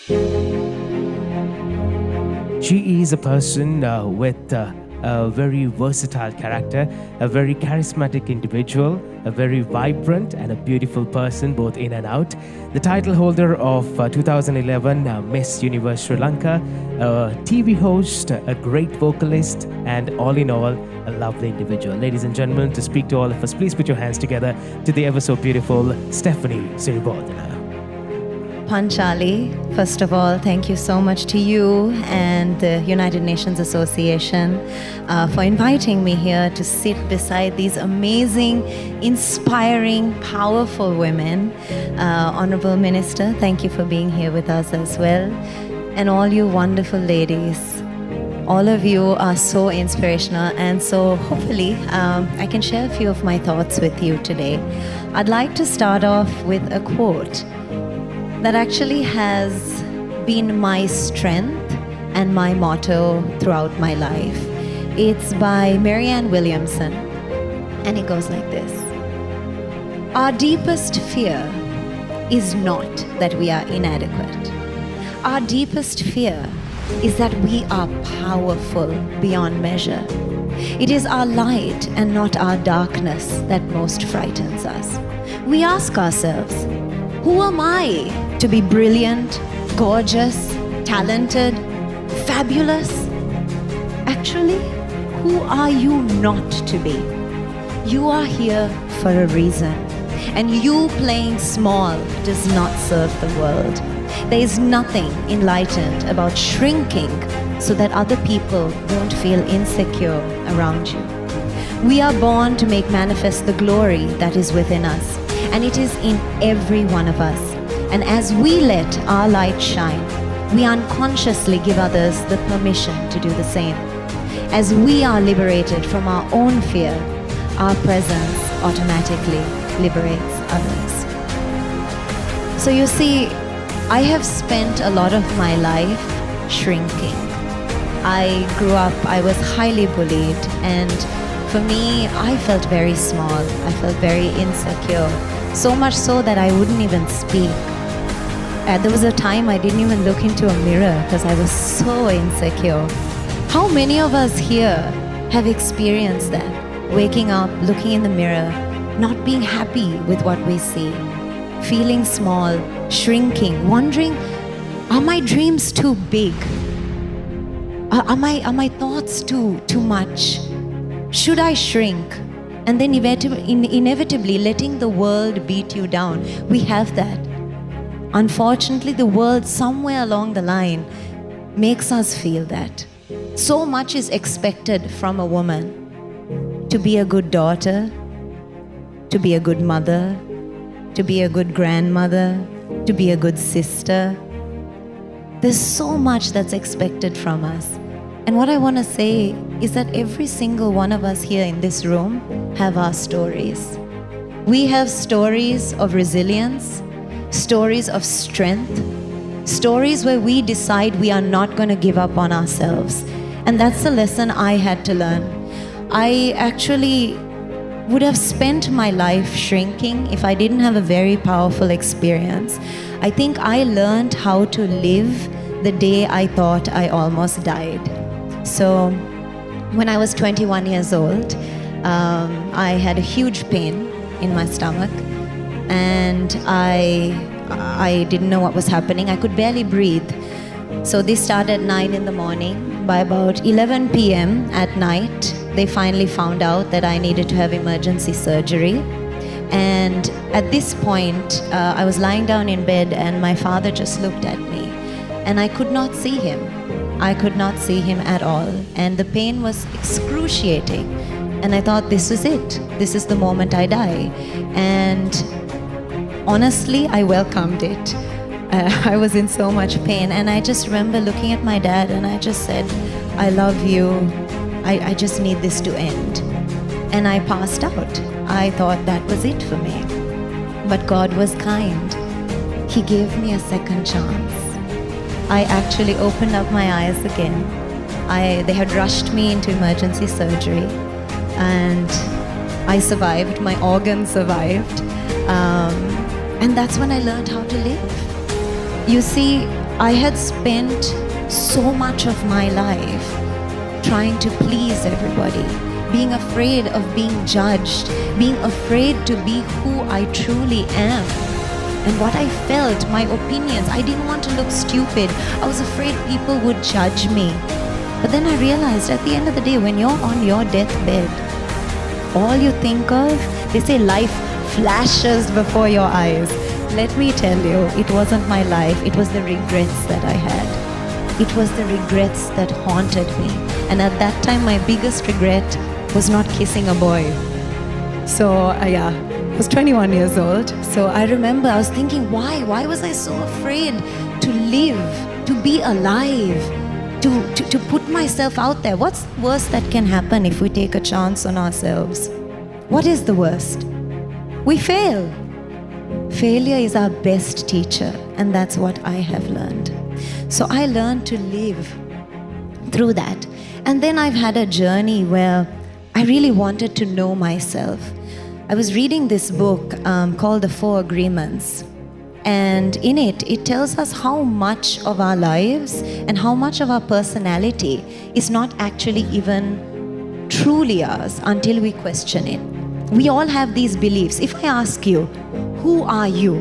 She is a person with a very versatile character, a very charismatic individual, a very vibrant and a beautiful person, both in and out. The title holder of 2011 Miss Universe Sri Lanka, a TV host, a great vocalist, and all in all, a lovely individual. Ladies and gentlemen, to speak to all of us, please put your hands together to the ever so beautiful Stephanie Siriwardhana. Panchali, first of all, thank you so much to you and the United Nations Association for inviting me here to sit beside these amazing, inspiring, powerful women. Honourable Minister, thank you for being here with us as well. And all you wonderful ladies. All of you are so inspirational, and so hopefully I can share a few of my thoughts with you today. I'd like to start off with a quote that actually has been my strength and my motto throughout my life. It's by Marianne Williamson, and it goes like this. Our deepest fear is not that we are inadequate. Our deepest fear is that we are powerful beyond measure. It is our light and not our darkness that most frightens us. We ask ourselves, who am I to be brilliant, gorgeous, talented, fabulous? Actually, who are you not to be? You are here for a reason, and you playing small does not serve the world. There is nothing enlightened about shrinking so that other people won't feel insecure around you. We are born to make manifest the glory that is within us, and it is in every one of us. And as we let our light shine, we unconsciously give others the permission to do the same. As we are liberated from our own fear, our presence automatically liberates others. So you see, I have spent a lot of my life shrinking. I grew up, I was highly bullied, and for me, I felt very small. I felt very insecure. So much so that I wouldn't even speak. There was a time I didn't even look into a mirror because I was so insecure. How many of us here have experienced that? Waking up, looking in the mirror, not being happy with what we see, feeling small, shrinking, wondering, are my dreams too big? Are my thoughts too much? Should I shrink? And then inevitably letting the world beat you down. We have that. Unfortunately, the world somewhere along the line makes us feel that. So much is expected from a woman. To be a good daughter, to be a good mother, to be a good grandmother, to be a good sister. There's so much that's expected from us. And what I want to say is that every single one of us here in this room have our stories. We have stories of resilience, stories of strength, stories where we decide we are not going to give up on ourselves. And that's the lesson I had to learn. I actually would have spent my life shrinking if I didn't have a very powerful experience. I think I learned how to live the day I thought I almost died. So when I was 21 years old, I had a huge pain in my stomach, and I didn't know what was happening. I could barely breathe. So this started at 9 in the morning. By about 11 p.m. at night, they finally found out that I needed to have emergency surgery. And at this point, I was lying down in bed, and my father just looked at me, and I could not see him. I could not see him at all. And the pain was excruciating. And I thought, this is it. This is the moment I die. And honestly, I welcomed it. I was in so much pain. And I just remember looking at my dad, and I just said, I love you. I just need this to end. And I passed out. I thought that was it for me. But God was kind. He gave me a second chance. I actually opened up my eyes again. They had rushed me into emergency surgery, and I survived. My organs survived. And that's when I learned how to live. You see, I had spent so much of my life trying to please everybody, being afraid of being judged, being afraid to be who I truly am. And what I felt, my opinions, I didn't want to look stupid. I was afraid people would judge me. But then I realized at the end of the day, when you're on your deathbed, all you think of, they say life flashes before your eyes. Let me tell you, it wasn't my life, it was the regrets that I had. It was the regrets that haunted me. And at that time, my biggest regret was not kissing a boy. So, I was 21 years old. So I remember I was thinking, why was I so afraid to live, to be alive, to put myself out there? What's the worst that can happen if we take a chance on ourselves? What is the worst? We fail. Failure is our best teacher, and that's what I have learned. So I learned to live through that. And then I've had a journey where I really wanted to know myself. I was reading this book called The 4 Agreements. And in it, it tells us how much of our lives and how much of our personality is not actually even truly ours until we question it. We all have these beliefs. If I ask you, who are you?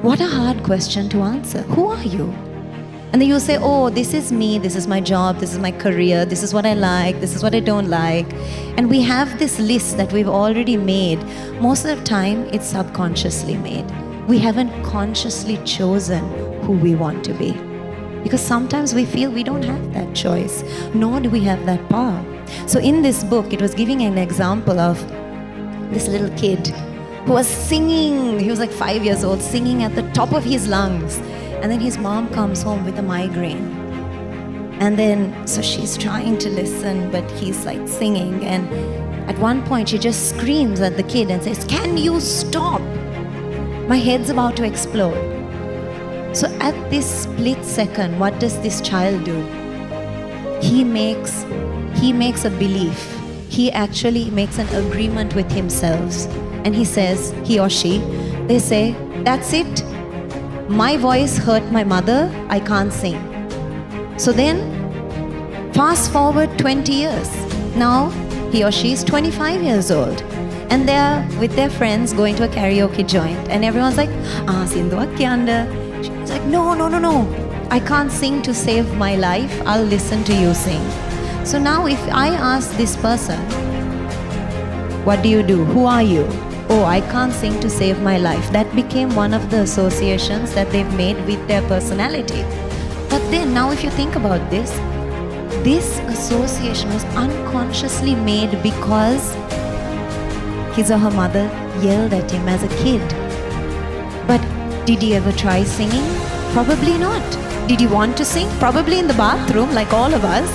What a hard question to answer. Who are you? And then you say, oh, this is me, this is my job, this is my career, this is what I like, this is what I don't like. And we have this list that we've already made. Most of the time, it's subconsciously made. We haven't consciously chosen who we want to be. Because sometimes we feel we don't have that choice, nor do we have that power. So in this book, it was giving an example of this little kid who was singing. He was like 5 years old, singing at the top of his lungs. And then his mom comes home with a migraine. And then, so she's trying to listen, but he's like singing. And at one point, she just screams at the kid and says, "Can you stop? My head's about to explode." So at this split second, what does this child do? He makes a belief. He actually makes an agreement with himself. And he says, he or she, they say, that's it. My voice hurt my mother, I can't sing. So then, fast forward 20 years. Now, he or she is 25 years old. And they're with their friends going to a karaoke joint. And everyone's like, Sindhuak kyanda. She's like, no. I can't sing to save my life. I'll listen to you sing. So now if I ask this person, what do you do? Who are you? Oh, I can't sing to save my life. That became one of the associations that they've made with their personality. But then now if you think about this association was unconsciously made because his or her mother yelled at him as a kid. But did he ever try singing? Probably not. Did he want to sing? Probably in the bathroom, like all of us.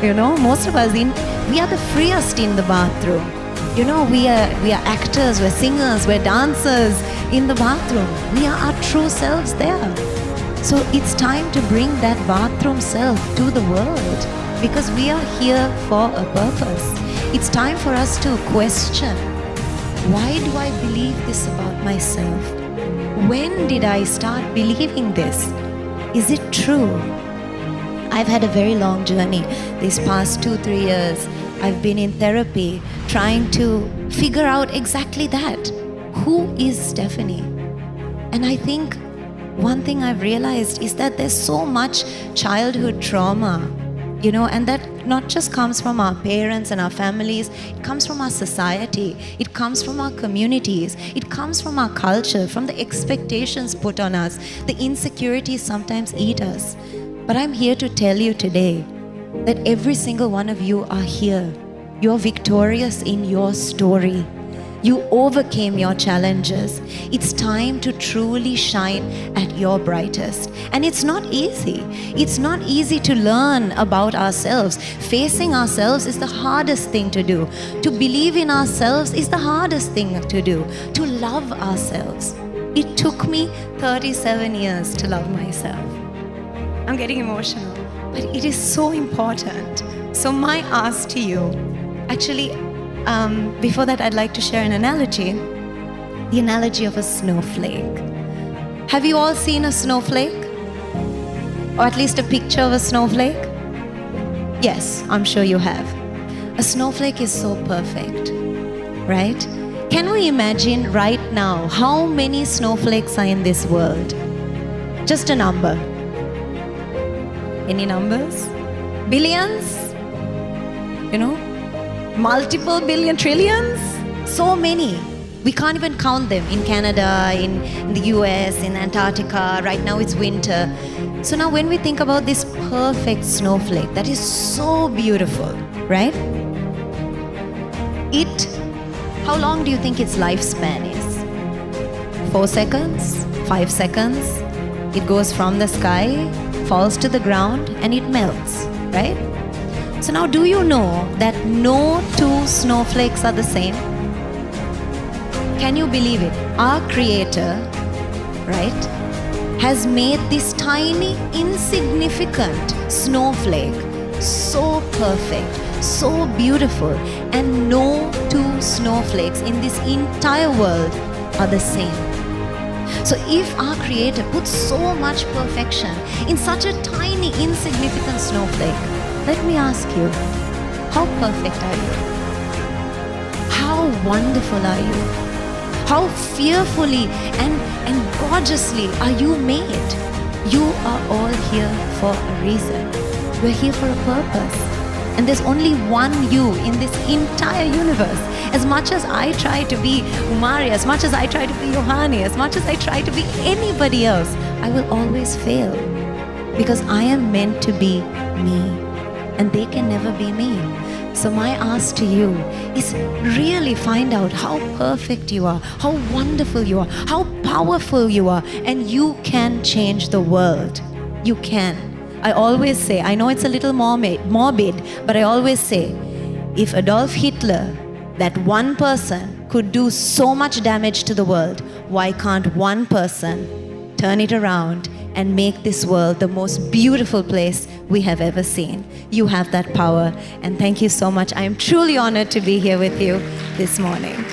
You know, most of us, we are the freest in the bathroom. You know, we are actors, we're singers, we're dancers in the bathroom. We are our true selves there. So it's time to bring that bathroom self to the world because we are here for a purpose. It's time for us to question, why do I believe this about myself? When did I start believing this? Is it true? I've had a very long journey these past 2-3 years. I've been in therapy trying to figure out exactly that. Who is Stephanie? And I think one thing I've realized is that there's so much childhood trauma, you know, and that not just comes from our parents and our families, it comes from our society, it comes from our communities, it comes from our culture, from the expectations put on us. The insecurities sometimes eat us. But I'm here to tell you today that every single one of you are here. You're victorious in your story. You overcame your challenges. It's time to truly shine at your brightest. And it's not easy. It's not easy to learn about ourselves. Facing ourselves is the hardest thing to do. To believe in ourselves is the hardest thing to do. To love ourselves. It took me 37 years to love myself. I'm getting emotional, but it is so important. So my ask to you, actually, before that, I'd like to share an analogy, the analogy of a snowflake. Have you all seen a snowflake? Or at least a picture of a snowflake? Yes, I'm sure you have. A snowflake is so perfect, right? Can we imagine right now how many snowflakes are in this world? Just a number. Any numbers? Billions? You know? Multiple billion, trillions? So many. We can't even count them in Canada, in the US, in Antarctica. Right now it's winter. So now when we think about this perfect snowflake that is so beautiful, right? How long do you think its lifespan is? 4 seconds? 5 seconds? It goes from the sky, falls to the ground, and it melts, right? So now do you know that no two snowflakes are the same? Can you believe it? Our Creator, right, has made this tiny, insignificant snowflake so perfect, so beautiful, and no two snowflakes in this entire world are the same. So if our Creator puts so much perfection in such a tiny, insignificant snowflake, let me ask you, how perfect are you? How wonderful are you? How fearfully and gorgeously are you made? You are all here for a reason. We're here for a purpose. And there's only one you in this entire universe. As much as I try to be Umari, as much as I try to be Yohani, as much as I try to be anybody else, I will always fail. Because I am meant to be me. And they can never be me. So my ask to you is really find out how perfect you are, how wonderful you are, how powerful you are, and you can change the world. You can. I always say, I know it's a little morbid, but I always say, if Adolf Hitler, that one person, could do so much damage to the world, why can't one person turn it around and make this world the most beautiful place we have ever seen? You have that power, and thank you so much. I am truly honored to be here with you this morning.